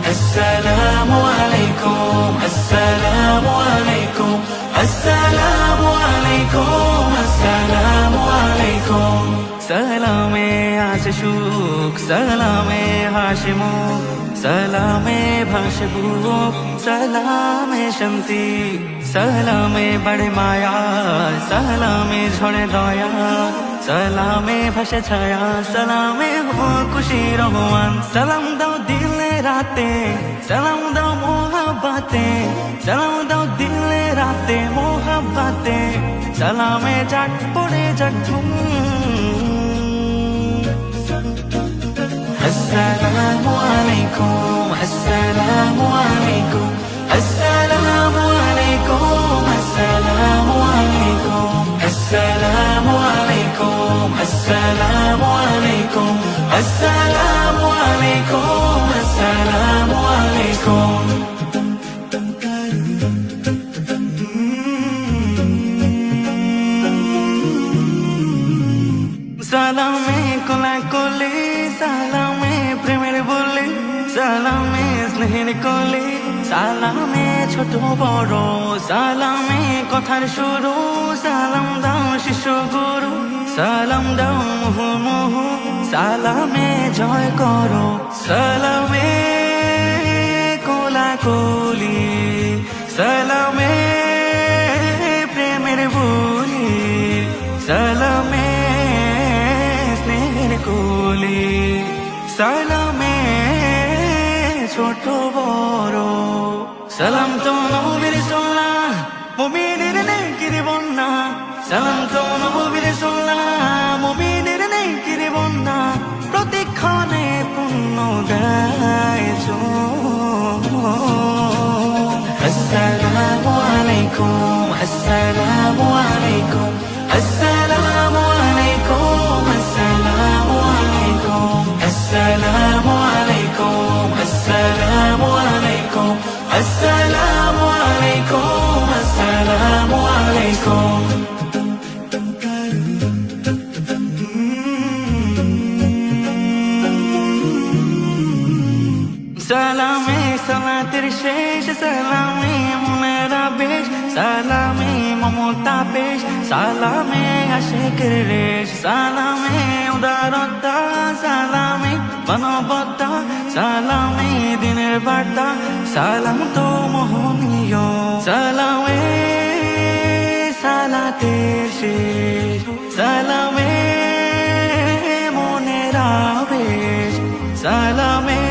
السلام عليكم السلام عليكم السلام عليكم السلام عليكم সালামে আছে সুখ সালামে হাসে মুখ সালামে ভাসে বুক সালামে শান্তি সালামে বাড়ে মায়া সালামে ঝরে দয়া সালামে ভাসে ছায়া সালামে হো খুশি রহমান সালাম দাও দিলে রাতে সালাম দাও মোহাব্বতে সালাম দাও দিলে রাতে মোহাব্বতে সালামে জাট পড়ে যাক ধুম السلام عليكم السلام عليكم السلام عليكم السلام عليكم السلام عليكم السلام عليكم السلام عليكم السلام عليكم সালামে কোলা কোলে সালামে প্রেমের বলে সালামে স্নেহের কোলে সালামে ছোট বড় সালামে কথার শুরু সালাম দাও শিশু গুরু সালাম দাও মুহুর্মুহু সালামে জয় করো সালামে কোলা কোলি সালামে প্রেমের বলি সালামে কোলে সালামে ছোট বড় সালাম তো নবীর সুন্নাহ মুমিনের নেকির বন্যা সালাম তো নবীর সুন্নাহ মুমিনের নেকির বন্যা প্রতিক্ষণে পুণ্য গাইছো আসসালামু আলাইকুম আসসালামু আলাইকুম আসসালামু আলাইকুম আসসালামু আলাইকুম আসসালামু আলাইকুম আসসালামু আলাইকুম আসসালামু আলাইকুম আসসালামু আলাইকুম সালামে সালাতের শেষ সালামে মনের আবেশ সালামে মমতা পেশ সালামে আশিকের রেশ সালামে উদারতা সালামে মানবতা সালামে দিনের বার্তা সালাম তো মোহনীয় সালামে সালাতের শেষ সালামে মনের আবেশ সালামে